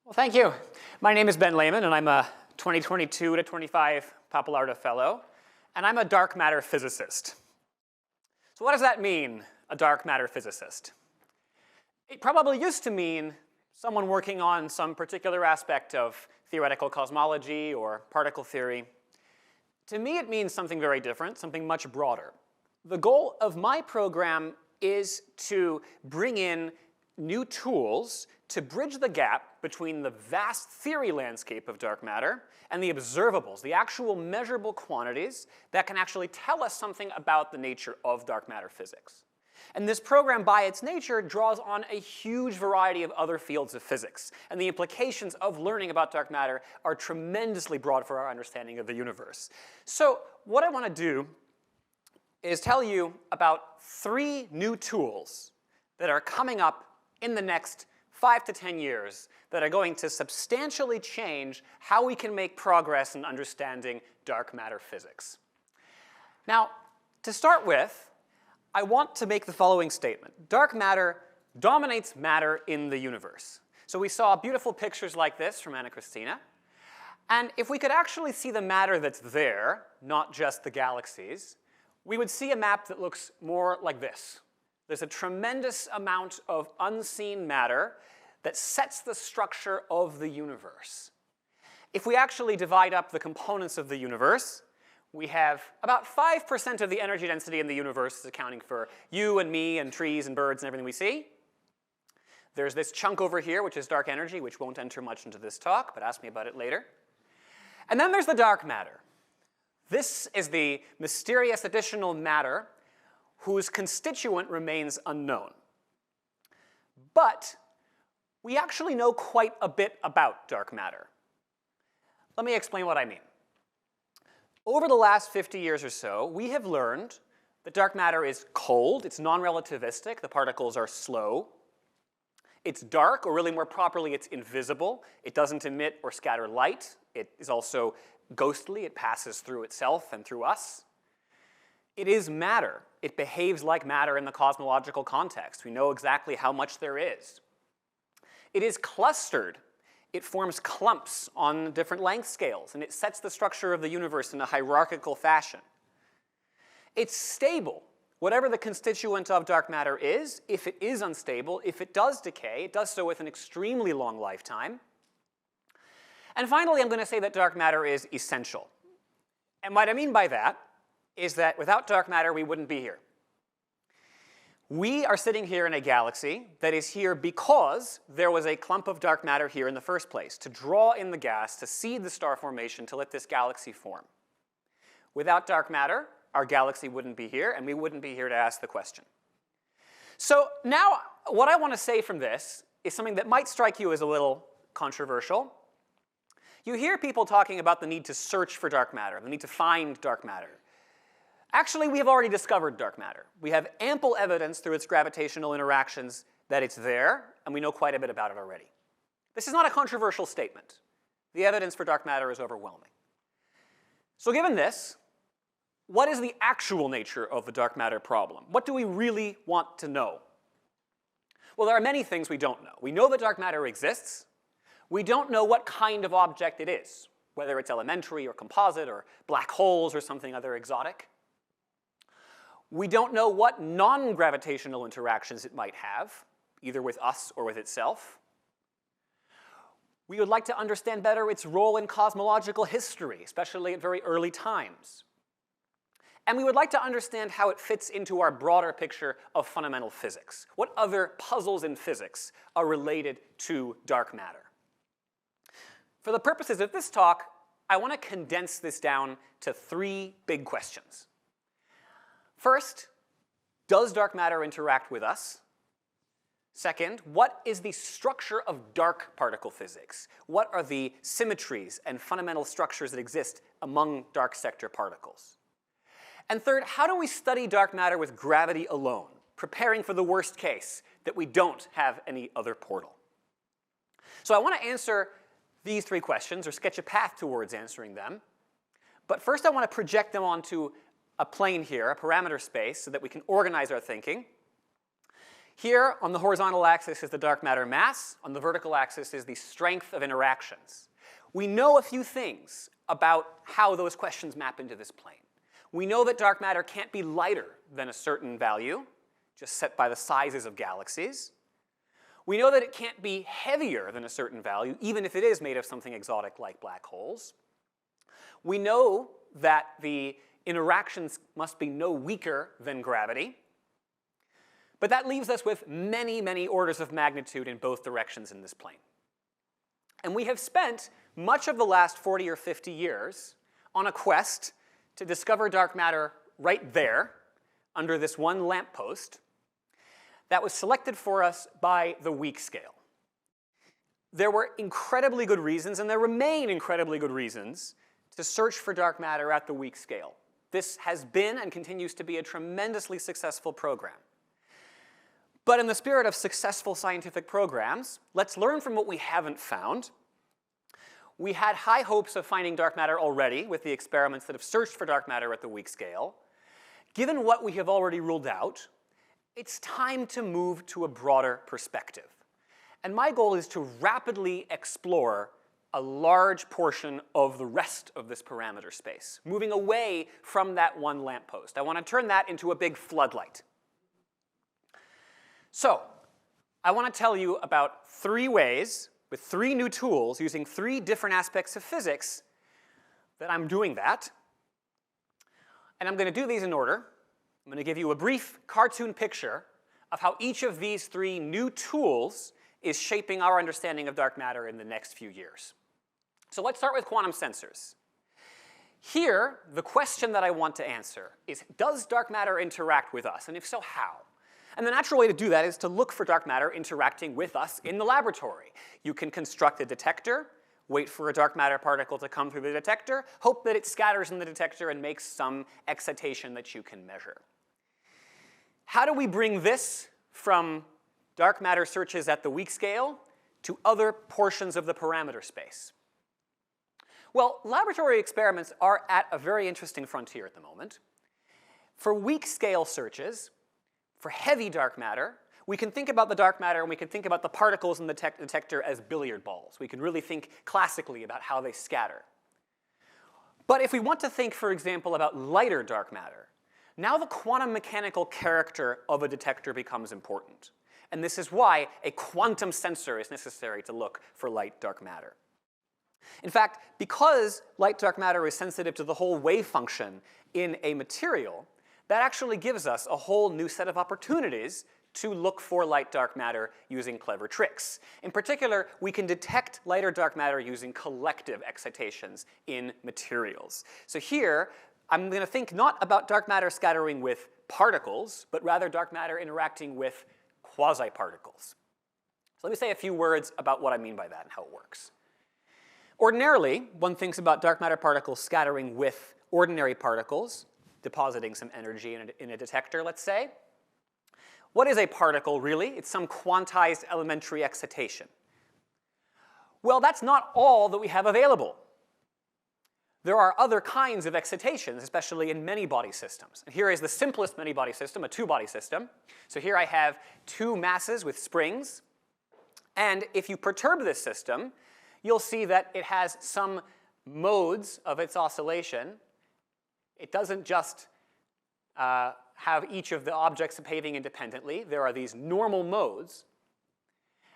Well, thank you. My name is Ben Lehmann, and I'm a 2022 to 25 Pappalardo Fellow, and I'm a dark matter physicist. So what does that mean, a dark matter physicist? It probably used to mean someone working on some particular aspect of theoretical cosmology or particle theory. To me, it means something very different, something much broader. The goal of my program is to bring in new tools to bridge the gap between the vast theory landscape of dark matter and the observables, the actual measurable quantities that can actually tell us something about the nature of dark matter physics. And this program, by its nature, draws on a huge variety of other fields of physics. And the implications of learning about dark matter are tremendously broad for our understanding of the universe. So what I want to do is tell you about 3 new tools that are coming up in the next 5 to 10 years that are going to substantially change how we can make progress in understanding dark matter physics. Now, to start with, I want to make the following statement. Dark matter dominates matter in the universe. So we saw beautiful pictures like this from Anna Christina. And if we could actually see the matter that's there, not just the galaxies, we would see a map that looks more like this. There's a tremendous amount of unseen matter that sets the structure of the universe. If we actually divide up the components of the universe, we have about 5% of the energy density in the universe is accounting for you and me and trees and birds and everything we see. There's this chunk over here, which is dark energy, which won't enter much into this talk, but ask me about it later. And then there's the dark matter. This is the mysterious additional matter whose constituent remains unknown. But we actually know quite a bit about dark matter. Let me explain what I mean. Over the last 50 years or so, we have learned that dark matter is cold, it's non-relativistic, the particles are slow. It's dark, or really more properly, it's invisible. It doesn't emit or scatter light. It is also ghostly, it passes through itself and through us. It is matter. It behaves like matter in the cosmological context. We know exactly how much there is. It is clustered. It forms clumps on different length scales, and it sets the structure of the universe in a hierarchical fashion. It's stable. Whatever the constituent of dark matter is, if it is unstable, if it does decay, it does so with an extremely long lifetime. And finally, I'm going to say that dark matter is essential. And what I mean by that is that without dark matter, we wouldn't be here. We are sitting here in a galaxy that is here because there was a clump of dark matter here in the first place, to draw in the gas, to seed the star formation, to let this galaxy form. Without dark matter, our galaxy wouldn't be here, and we wouldn't be here to ask the question. So now, what I want to say from this is something that might strike you as a little controversial. You hear people talking about the need to search for dark matter, the need to find dark matter. Actually, we have already discovered dark matter. We have ample evidence through its gravitational interactions that it's there, and we know quite a bit about it already. This is not a controversial statement. The evidence for dark matter is overwhelming. So given this, what is the actual nature of the dark matter problem? What do we really want to know? Well, there are many things we don't know. We know that dark matter exists. We don't know what kind of object it is, whether it's elementary or composite or black holes or something other exotic. We don't know what non-gravitational interactions it might have, either with us or with itself. We would like to understand better its role in cosmological history, especially at very early times. And we would like to understand how it fits into our broader picture of fundamental physics. What other puzzles in physics are related to dark matter? For the purposes of this talk, I want to condense this down to 3 big questions. First, does dark matter interact with us? Second, what is the structure of dark particle physics? What are the symmetries and fundamental structures that exist among dark sector particles? And third, how do we study dark matter with gravity alone, preparing for the worst case, that we don't have any other portal? So I want to answer these 3 questions, or sketch a path towards answering them. But first I want to project them onto a plane here, a parameter space, so that we can organize our thinking. Here, on the horizontal axis is the dark matter mass. On the vertical axis is the strength of interactions. We know a few things about how those questions map into this plane. We know that dark matter can't be lighter than a certain value, just set by the sizes of galaxies. We know that it can't be heavier than a certain value, even if it is made of something exotic like black holes. We know that the interactions must be no weaker than gravity. But that leaves us with many, many orders of magnitude in both directions in this plane. And we have spent much of the last 40 or 50 years on a quest to discover dark matter right there, under this one lamppost, that was selected for us by the weak scale. There were incredibly good reasons, and there remain incredibly good reasons, to search for dark matter at the weak scale. This has been and continues to be a tremendously successful program. But in the spirit of successful scientific programs, let's learn from what we haven't found. We had high hopes of finding dark matter already with the experiments that have searched for dark matter at the weak scale. Given what we have already ruled out, it's time to move to a broader perspective. And my goal is to rapidly explore a large portion of the rest of this parameter space, moving away from that one lamppost. I want to turn that into a big floodlight. So, I want to tell you about 3 ways, with 3 new tools, using 3 different aspects of physics, that I'm doing that. And I'm going to do these in order. I'm going to give you a brief cartoon picture of how each of these 3 new tools is shaping our understanding of dark matter in the next few years. So let's start with quantum sensors. Here, the question that I want to answer is, does dark matter interact with us? And if so, how? And the natural way to do that is to look for dark matter interacting with us in the laboratory. You can construct a detector, wait for a dark matter particle to come through the detector, hope that it scatters in the detector and makes some excitation that you can measure. How do we bring this from dark matter searches at the weak scale to other portions of the parameter space? Well, laboratory experiments are at a very interesting frontier at the moment. For weak scale searches, for heavy dark matter, we can think about the dark matter and we can think about the particles in the detector as billiard balls. We can really think classically about how they scatter. But if we want to think, for example, about lighter dark matter, now the quantum mechanical character of a detector becomes important. And this is why a quantum sensor is necessary to look for light dark matter. In fact, because light dark matter is sensitive to the whole wave function in a material, that actually gives us a whole new set of opportunities to look for light dark matter using clever tricks. In particular, we can detect light or dark matter using collective excitations in materials. So here, I'm going to think not about dark matter scattering with particles, but rather dark matter interacting with quasi-particles. So let me say a few words about what I mean by that and how it works. Ordinarily, one thinks about dark matter particles scattering with ordinary particles, depositing some energy in a detector, let's say. What is a particle, really? It's some quantized elementary excitation. Well, that's not all that we have available. There are other kinds of excitations, especially in many-body systems. And here is the simplest many-body system, a 2-body system. So here I have 2 masses with springs. And if you perturb this system, you'll see that it has some modes of its oscillation. It doesn't just have each of the objects behaving independently. There are these normal modes.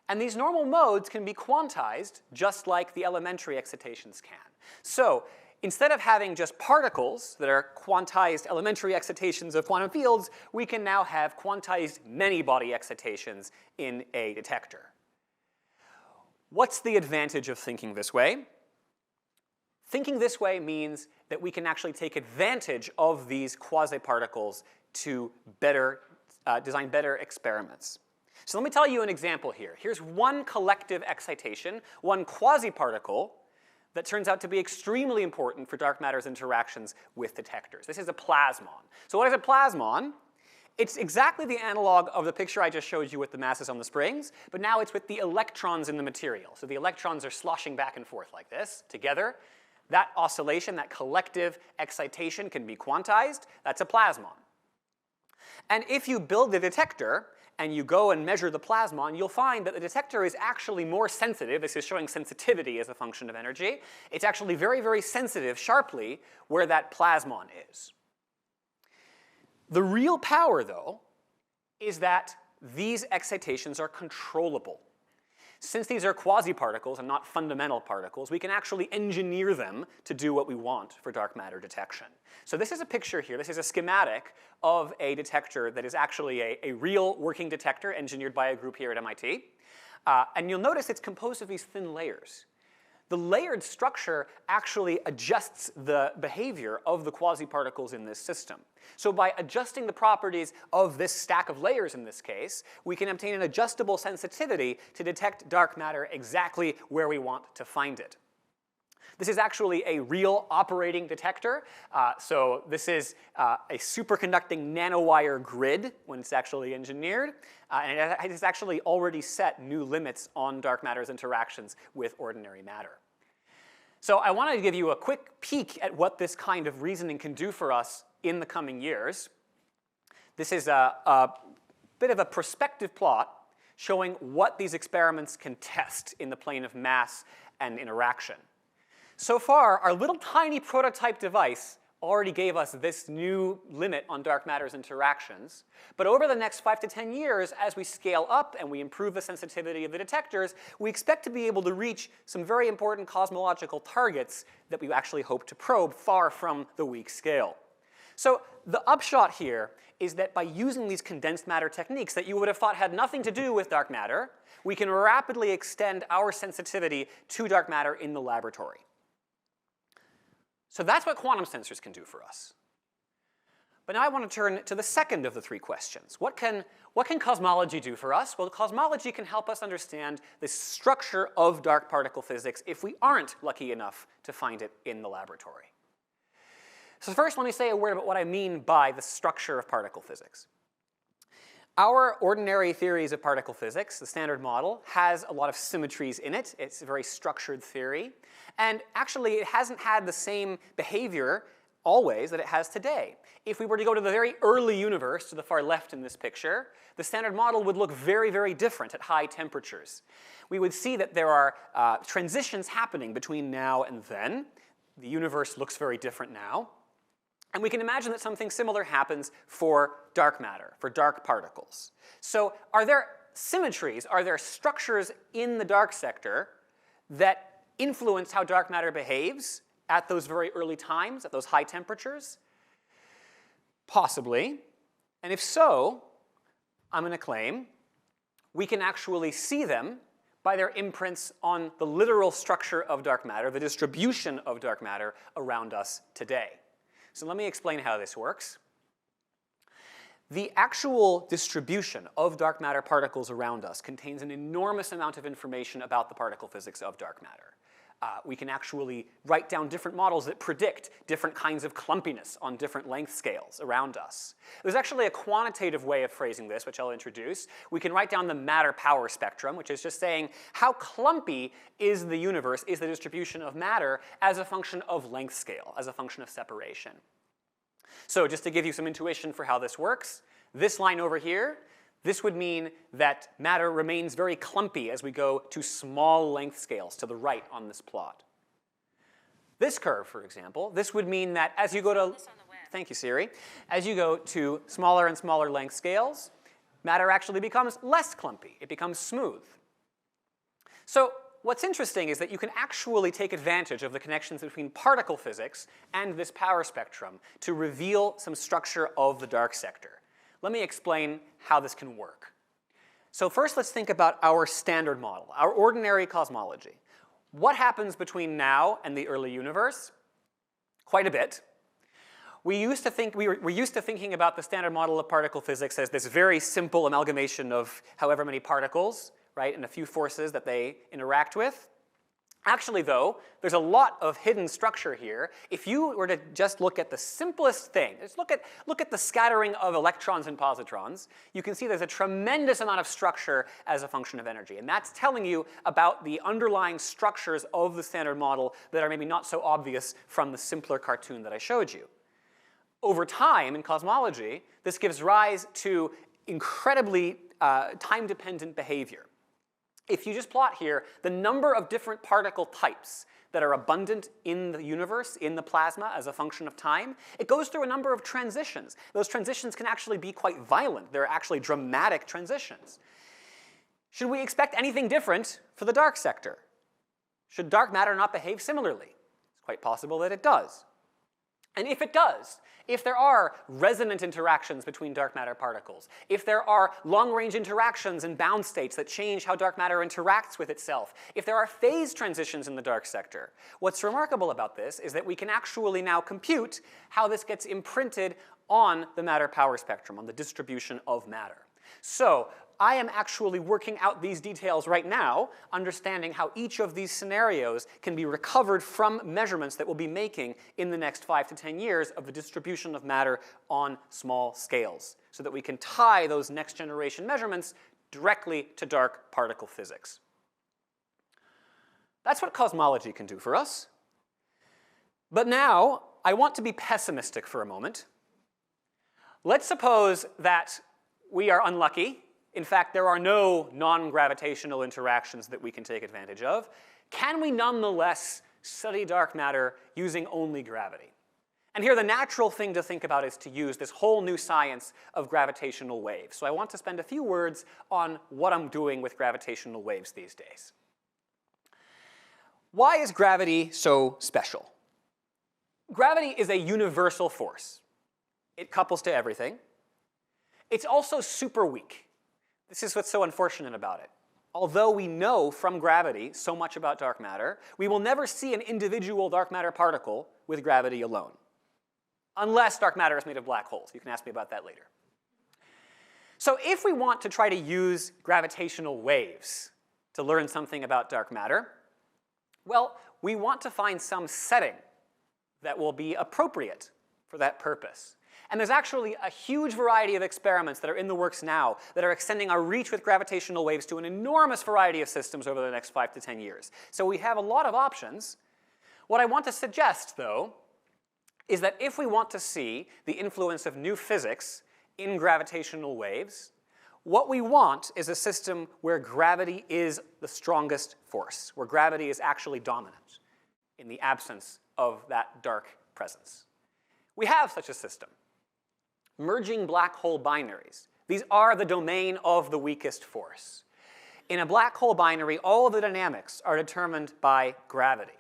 And these normal modes can be quantized just like the elementary excitations can. So instead of having just particles that are quantized elementary excitations of quantum fields, we can now have quantized many-body excitations in a detector. What's the advantage of thinking this way? Thinking this way means that we can actually take advantage of these quasi-particles to design better experiments. So let me tell you an example here. Here's one collective excitation, one quasi-particle, that turns out to be extremely important for dark matter's interactions with detectors. This is a plasmon. So what is a plasmon? It's exactly the analog of the picture I just showed you with the masses on the springs, but now it's with the electrons in the material. So the electrons are sloshing back and forth like this together. That oscillation, that collective excitation can be quantized. That's a plasmon. And if you build the detector and you go and measure the plasmon, you'll find that the detector is actually more sensitive. This is showing sensitivity as a function of energy. It's actually very, very sensitive sharply where that plasmon is. The real power, though, is that these excitations are controllable. Since these are quasi-particles and not fundamental particles, we can actually engineer them to do what we want for dark matter detection. So this is a picture here. This is a schematic of a detector that is actually a real working detector engineered by a group here at MIT. And you'll notice it's composed of these thin layers. The layered structure actually adjusts the behavior of the quasi-particles in this system. So by adjusting the properties of this stack of layers in this case, we can obtain an adjustable sensitivity to detect dark matter exactly where we want to find it. This is actually a real operating detector. So this is a superconducting nanowire grid when it's actually engineered. And it has actually already set new limits on dark matter's interactions with ordinary matter. So I wanted to give you a quick peek at what this kind of reasoning can do for us in the coming years. This is a bit of a perspective plot showing what these experiments can test in the plane of mass and interaction. So far, our little tiny prototype device already gave us this new limit on dark matter's interactions. But over the next 5 to 10 years, as we scale up and we improve the sensitivity of the detectors, we expect to be able to reach some very important cosmological targets that we actually hope to probe far from the weak scale. So the upshot here is that by using these condensed matter techniques that you would have thought had nothing to do with dark matter, we can rapidly extend our sensitivity to dark matter in the laboratory. So that's what quantum sensors can do for us. But now I want to turn to the second of the three questions. What can cosmology do for us? Well, cosmology can help us understand the structure of dark particle physics if we aren't lucky enough to find it in the laboratory. So first, let me say a word about what I mean by the structure of particle physics. Our ordinary theories of particle physics, the standard model, has a lot of symmetries in it. It's a very structured theory. And actually, it hasn't had the same behavior always that it has today. If we were to go to the very early universe, to the far left in this picture, the standard model would look very, very different at high temperatures. We would see that there are transitions happening between now and then. The universe looks very different now. And we can imagine that something similar happens for dark matter, for dark particles. So are there symmetries, are there structures in the dark sector that influence how dark matter behaves at those very early times, at those high temperatures? Possibly. And if so, I'm going to claim we can actually see them by their imprints on the literal structure of dark matter, the distribution of dark matter around us today. So let me explain how this works. The actual distribution of dark matter particles around us contains an enormous amount of information about the particle physics of dark matter. We can actually write down different models that predict different kinds of clumpiness on different length scales around us. There's actually a quantitative way of phrasing this, which I'll introduce. We can write down the matter-power spectrum, which is just saying how clumpy is the universe, is the distribution of matter as a function of length scale, as a function of separation. So just to give you some intuition for how this works, this line over here, this would mean that matter remains very clumpy as we go to small length scales to the right on this plot. This curve, for example, this would mean that as you go to, thank you, Siri, as you go to smaller and smaller length scales, matter actually becomes less clumpy. It becomes smooth. So what's interesting is that you can actually take advantage of the connections between particle physics and this power spectrum to reveal some structure of the dark sector. Let me explain how this can work. So first, let's think about our standard model, our ordinary cosmology. What happens between now and the early universe? Quite a bit. We're used to thinking about the standard model of particle physics as this very simple amalgamation of however many particles, right, and a few forces that they interact with. Actually, though, there's a lot of hidden structure here. If you were to just look at the simplest thing, just look at the scattering of electrons and positrons, you can see there's a tremendous amount of structure as a function of energy. And that's telling you about the underlying structures of the standard model that are maybe not so obvious from the simpler cartoon that I showed you. Over time, in cosmology, this gives rise to incredibly time-dependent behavior. If you just plot here the number of different particle types that are abundant in the universe, in the plasma, as a function of time, it goes through a number of transitions. Those transitions can actually be quite violent. They're actually dramatic transitions. Should we expect anything different for the dark sector? Should dark matter not behave similarly? It's quite possible that it does. And if it does, if there are resonant interactions between dark matter particles, if there are long-range interactions and bound states that change how dark matter interacts with itself, if there are phase transitions in the dark sector, what's remarkable about this is that we can actually now compute how this gets imprinted on the matter power spectrum, on the distribution of matter. So I am actually working out these details right now, understanding how each of these scenarios can be recovered from measurements that we'll be making in the next 5 to 10 years of the distribution of matter on small scales, so that we can tie those next generation measurements directly to dark particle physics. That's what cosmology can do for us. But now, I want to be pessimistic for a moment. Let's suppose that we are unlucky. In fact, there are no non-gravitational interactions that we can take advantage of. Can we nonetheless study dark matter using only gravity? And here the natural thing to think about is to use this whole new science of gravitational waves. So I want to spend a few words on what I'm doing with gravitational waves these days. Why is gravity so special? Gravity is a universal force. It couples to everything. It's also super weak. This is what's so unfortunate about it. Although we know from gravity so much about dark matter, we will never see an individual dark matter particle with gravity alone. Unless dark matter is made of black holes. You can ask me about that later. So if we want to try to use gravitational waves to learn something about dark matter, well, we want to find some setting that will be appropriate for that purpose. And there's actually a huge variety of experiments that are in the works now that are extending our reach with gravitational waves to an enormous variety of systems over the next 5 to 10 years. So we have a lot of options. What I want to suggest, though, is that if we want to see the influence of new physics in gravitational waves, what we want is a system where gravity is the strongest force, where gravity is actually dominant in the absence of that dark presence. We have such a system. Merging black hole binaries. These are the domain of the weakest force. In a black hole binary, all of the dynamics are determined by gravity.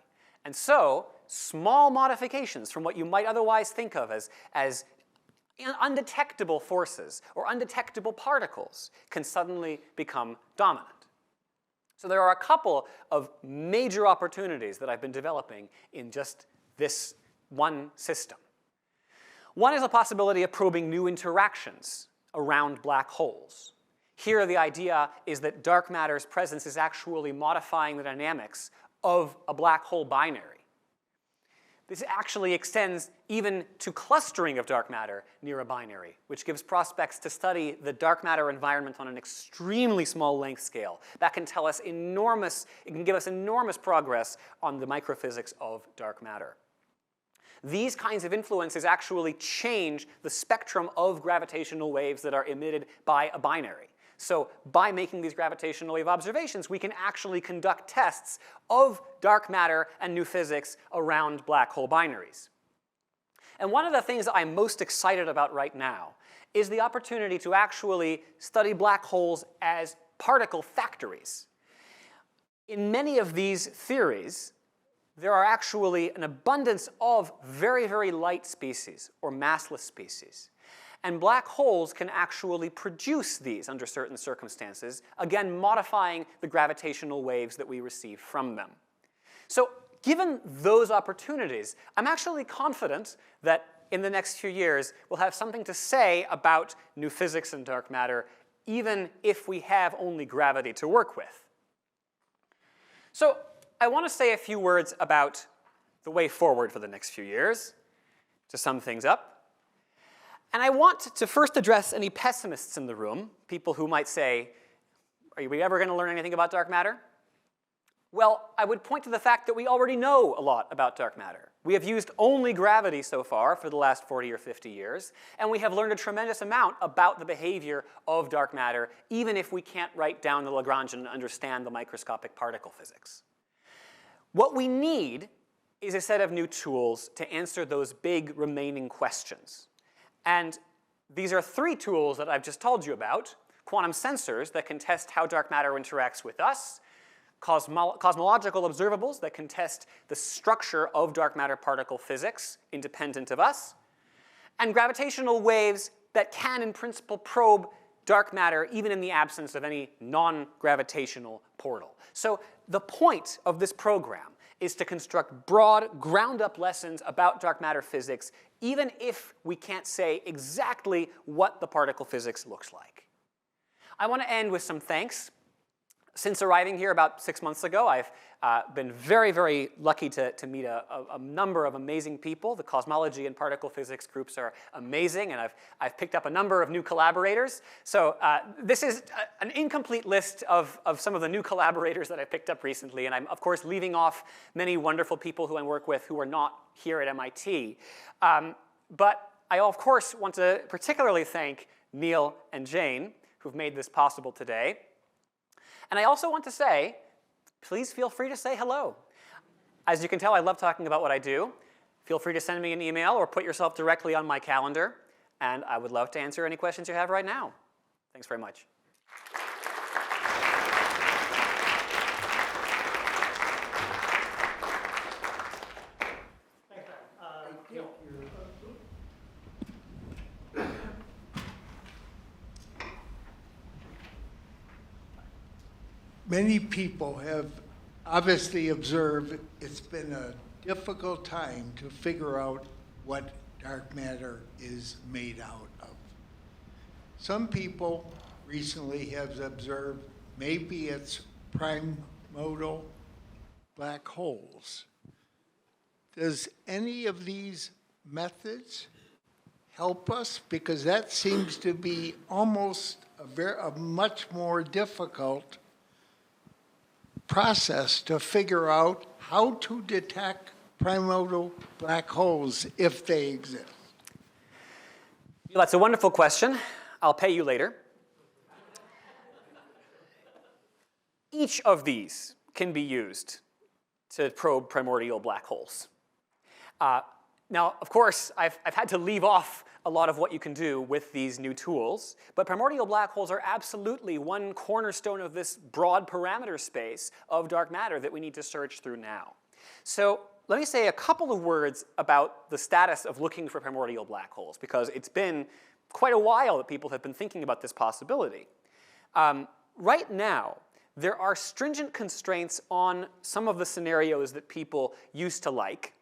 And so, small modifications from what you might otherwise think of as undetectable forces or undetectable particles can suddenly become dominant. So there are a couple of major opportunities that I've been developing in just this one system. One is a possibility of probing new interactions around black holes. Here, the idea is that dark matter's presence is actually modifying the dynamics of a black hole binary. This actually extends even to clustering of dark matter near a binary, which gives prospects to study the dark matter environment on an extremely small length scale. That can tell us it can give us enormous progress on the microphysics of dark matter. These kinds of influences actually change the spectrum of gravitational waves that are emitted by a binary. So by making these gravitational wave observations, we can actually conduct tests of dark matter and new physics around black hole binaries. And one of the things that I'm most excited about right now is the opportunity to actually study black holes as particle factories. In many of these theories, there are actually an abundance of very, very light species or massless species. And black holes can actually produce these under certain circumstances, again, modifying the gravitational waves that we receive from them. So given those opportunities, I'm actually confident that in the next few years, we'll have something to say about new physics and dark matter, even if we have only gravity to work with. So I want to say a few words about the way forward for the next few years, to sum things up. And I want to first address any pessimists in the room, people who might say, are we ever going to learn anything about dark matter? Well, I would point to the fact that we already know a lot about dark matter. We have used only gravity so far for the last 40 or 50 years, and we have learned a tremendous amount about the behavior of dark matter, even if we can't write down the Lagrangian and understand the microscopic particle physics. What we need is a set of new tools to answer those big remaining questions. And these are 3 tools that I've just told you about: quantum sensors that can test how dark matter interacts with us, cosmological observables that can test the structure of dark matter particle physics independent of us, and gravitational waves that can, in principle, probe dark matter even in the absence of any non-gravitational portal. So the point of this program is to construct broad, ground-up lessons about dark matter physics, even if we can't say exactly what the particle physics looks like. I want to end with some thanks. Since arriving here about 6 months ago, I've been very, very lucky to meet a number of amazing people. The cosmology and particle physics groups are amazing, and I've picked up a number of new collaborators. So this is an incomplete list of some of the new collaborators that I picked up recently, and I'm, of course, leaving off many wonderful people who I work with who are not here at MIT. But I, of course, want to particularly thank Neil and Jane, who've made this possible today. And I also want to say, please feel free to say hello. As you can tell, I love talking about what I do. Feel free to send me an email or put yourself directly on my calendar, and I would love to answer any questions you have right now. Thanks very much. Many people have obviously observed it's been a difficult time to figure out what dark matter is made out of. Some people recently have observed maybe it's primordial black holes. Does any of these methods help us? Because that seems to be almost a much more difficult process to figure out how to detect primordial black holes if they exist. That's a wonderful question. I'll pay you later. Each of these can be used to probe primordial black holes. Now, of course, I've had to leave off a lot of what you can do with these new tools, but primordial black holes are absolutely one cornerstone of this broad parameter space of dark matter that we need to search through now. So let me say a couple of words about the status of looking for primordial black holes, because it's been quite a while that people have been thinking about this possibility. Right now, there are stringent constraints on some of the scenarios that people used to like.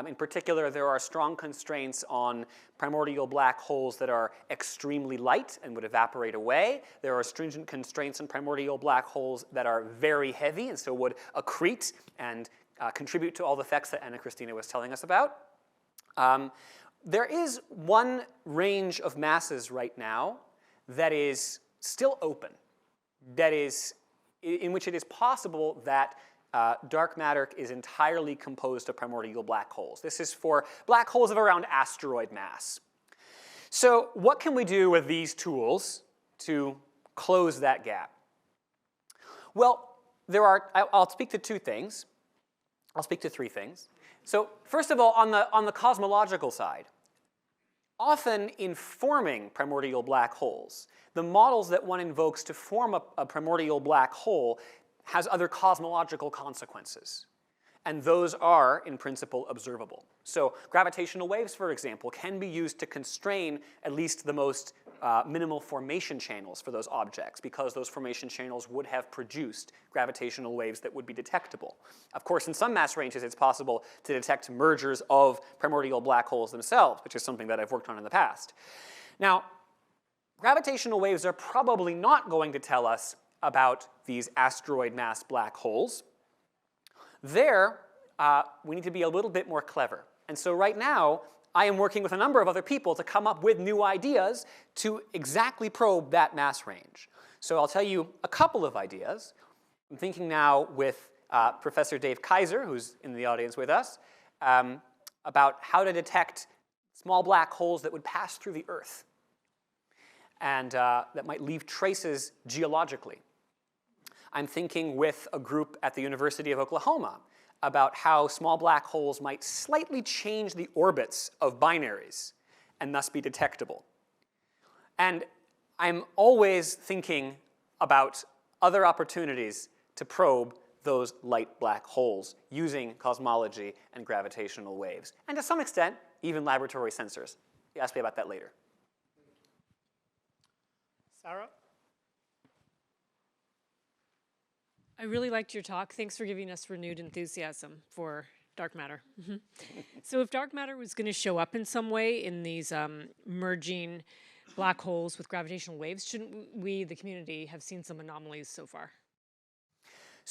In particular, there are strong constraints on primordial black holes that are extremely light and would evaporate away. There are stringent constraints on primordial black holes that are very heavy and so would accrete and contribute to all the effects that Anna Christina was telling us about. There is one range of masses right now that is still open, that is, in which it is possible that dark matter is entirely composed of primordial black holes. This is for black holes of around asteroid mass. So what can we do with these tools to close that gap? Well, I'll speak to 2 things. I'll speak to 3 things. So first of all, on the cosmological side, often in forming primordial black holes, the models that one invokes to form a primordial black hole has other cosmological consequences. And those are, in principle, observable. So gravitational waves, for example, can be used to constrain at least the most minimal formation channels for those objects, because those formation channels would have produced gravitational waves that would be detectable. Of course, in some mass ranges, it's possible to detect mergers of primordial black holes themselves, which is something that I've worked on in the past. Now, gravitational waves are probably not going to tell us about these asteroid mass black holes. There, we need to be a little bit more clever. And so right now, I am working with a number of other people to come up with new ideas to exactly probe that mass range. So I'll tell you a couple of ideas. I'm thinking now with Professor Dave Kaiser, who's in the audience with us, about how to detect small black holes that would pass through the Earth and that might leave traces geologically. I'm thinking with a group at the University of Oklahoma about how small black holes might slightly change the orbits of binaries and thus be detectable. And I'm always thinking about other opportunities to probe those light black holes using cosmology and gravitational waves, and to some extent, even laboratory sensors. You ask me about that later. Sarah? I really liked your talk. Thanks for giving us renewed enthusiasm for dark matter. So if dark matter was going to show up in some way in these merging black holes with gravitational waves, shouldn't we, the community, have seen some anomalies so far?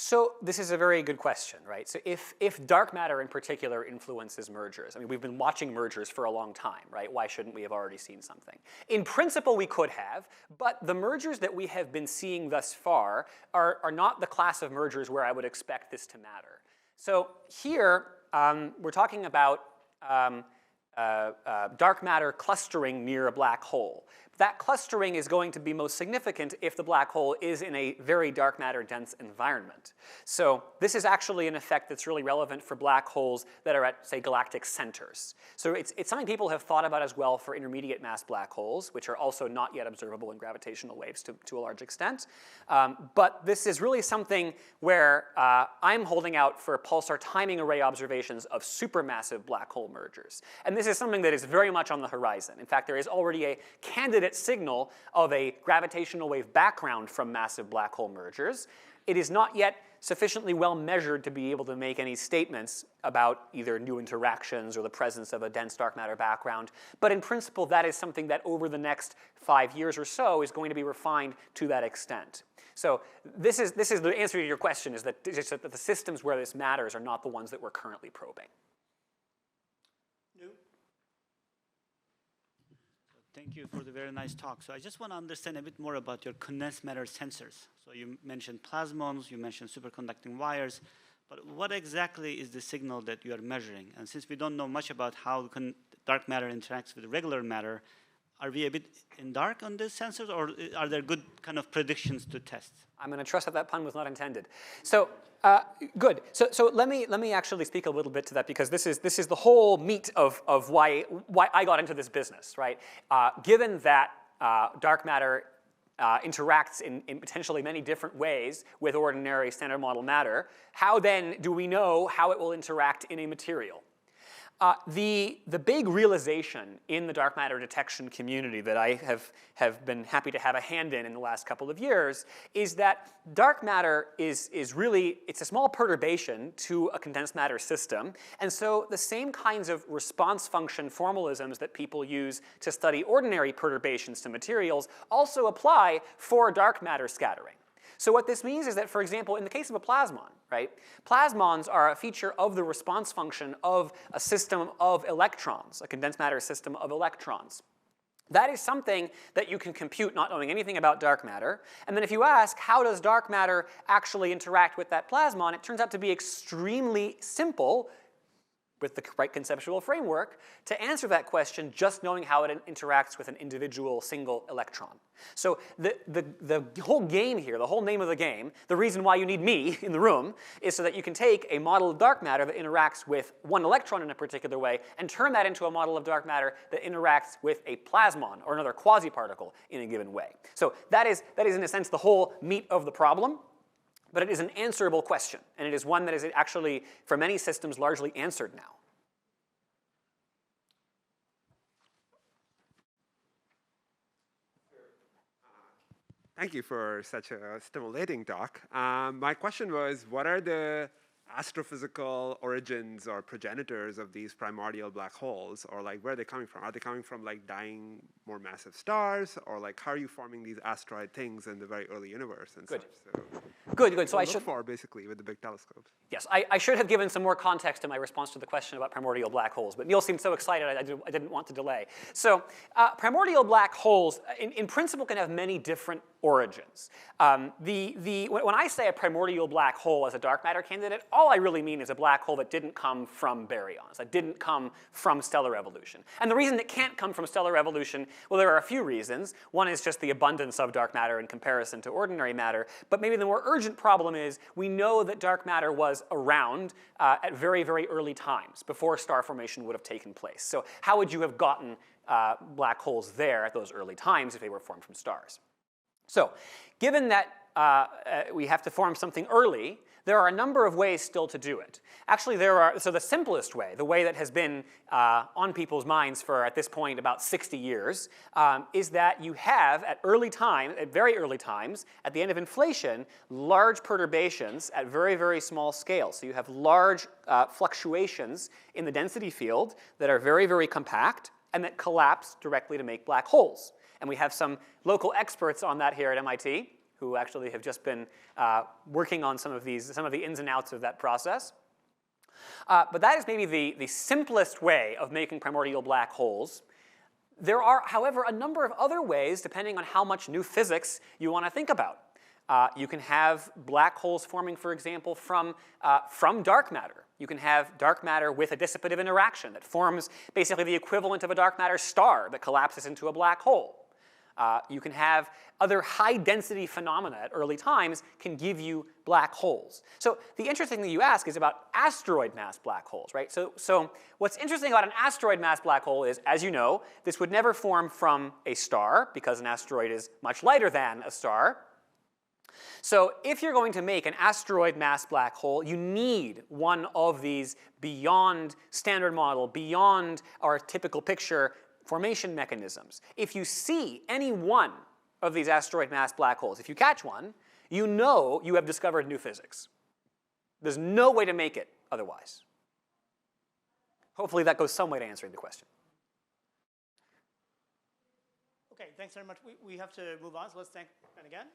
So this is a very good question, right? So if dark matter in particular influences mergers, I mean, we've been watching mergers for a long time, right? Why shouldn't we have already seen something? In principle, we could have, but the mergers that we have been seeing thus far are not the class of mergers where I would expect this to matter. So here, we're talking about dark matter clustering near a black hole. That clustering is going to be most significant if the black hole is in a very dark matter dense environment. So this is actually an effect that's really relevant for black holes that are at, say, galactic centers. So it's something people have thought about as well for intermediate mass black holes, which are also not yet observable in gravitational waves to a large extent. But this is really something where I'm holding out for pulsar timing array observations of supermassive black hole mergers. And this is something that is very much on the horizon. In fact, there is already a candidate signal of a gravitational wave background from massive black hole mergers. It is not yet sufficiently well measured to be able to make any statements about either new interactions or the presence of a dense dark matter background. But in principle, that is something that over the next 5 years or so is going to be refined to that extent. So this is the answer to your question, is that the systems where this matters are not the ones that we're currently probing. Thank you for the very nice talk. So I just want to understand a bit more about your condensed matter sensors. So you mentioned plasmons, you mentioned superconducting wires, but what exactly is the signal that you are measuring? And since we don't know much about how dark matter interacts with regular matter, are we a bit in dark on these sensors, or are there good kind of predictions to test? I'm going to trust that that pun was not intended. So good. So let me actually speak a little bit to that, because this is the whole meat of why I got into this business, right? Given that dark matter interacts in potentially many different ways with ordinary standard model matter, how then do we know how it will interact in a material? The big realization in the dark matter detection community that I have been happy to have a hand in the last couple of years is that dark matter is really, it's a small perturbation to a condensed matter system. And so the same kinds of response function formalisms that people use to study ordinary perturbations to materials also apply for dark matter scattering. So what this means is that, for example, in the case of a plasmon, right, plasmons are a feature of the response function of a system of electrons, a condensed matter system of electrons. That is something that you can compute not knowing anything about dark matter. And then if you ask, how does dark matter actually interact with that plasmon, it turns out to be extremely simple, with the right conceptual framework, to answer that question just knowing how it interacts with an individual single electron. So the whole game here, the whole name of the game, the reason why you need me in the room, is so that you can take a model of dark matter that interacts with one electron in a particular way and turn that into a model of dark matter that interacts with a plasmon or another quasi-particle in a given way. So that is in a sense the whole meat of the problem. But it is an answerable question, and it is one that is actually, for many systems, largely answered now. Thank you for such a stimulating talk. My question was, what are the astrophysical origins or progenitors of these primordial black holes, or like where are they coming from? Are they coming from like dying more massive stars, or like how are you forming these asteroid things in the very early universe and Good. such? So Good. So I look should for basically with the big telescopes. Yes, I should have given some more context to my response to the question about primordial black holes, but Neil seemed so excited I didn't want to delay. So primordial black holes, in principle, can have many different origins. When I say a primordial black hole as a dark matter candidate, all I really mean is a black hole that didn't come from baryons, that didn't come from stellar evolution. And the reason it can't come from stellar evolution, well, there are a few reasons. One is just the abundance of dark matter in comparison to ordinary matter. But maybe the more urgent problem is we know that dark matter was around at very, very early times, before star formation would have taken place. So how would you have gotten black holes there at those early times if they were formed from stars? So given that we have to form something early, there are a number of ways still to do it. Actually, so the simplest way, the way that has been on people's minds for, at this point, about 60 years, is that you have, at very early times, at the end of inflation, large perturbations at very, very small scale. So you have large fluctuations in the density field that are very, very compact and that collapse directly to make black holes. And we have some local experts on that here at MIT who actually have just been working on some of the ins and outs of that process. But that is maybe the simplest way of making primordial black holes. There are, however, a number of other ways depending on how much new physics you want to think about. You can have black holes forming, for example, from dark matter. You can have dark matter with a dissipative interaction that forms basically the equivalent of a dark matter star that collapses into a black hole. You can have other high-density phenomena at early times can give you black holes. So the interesting thing you ask is about asteroid mass black holes, right? So what's interesting about an asteroid mass black hole is, as you know, this would never form from a star because an asteroid is much lighter than a star. So if you're going to make an asteroid mass black hole, you need one of these beyond standard model, beyond our typical picture formation mechanisms. If you see any one of these asteroid mass black holes, if you catch one, you know you have discovered new physics. There's no way to make it otherwise. Hopefully that goes some way to answering the question. Okay, thanks very much. We have to move on, so let's thank Ben again.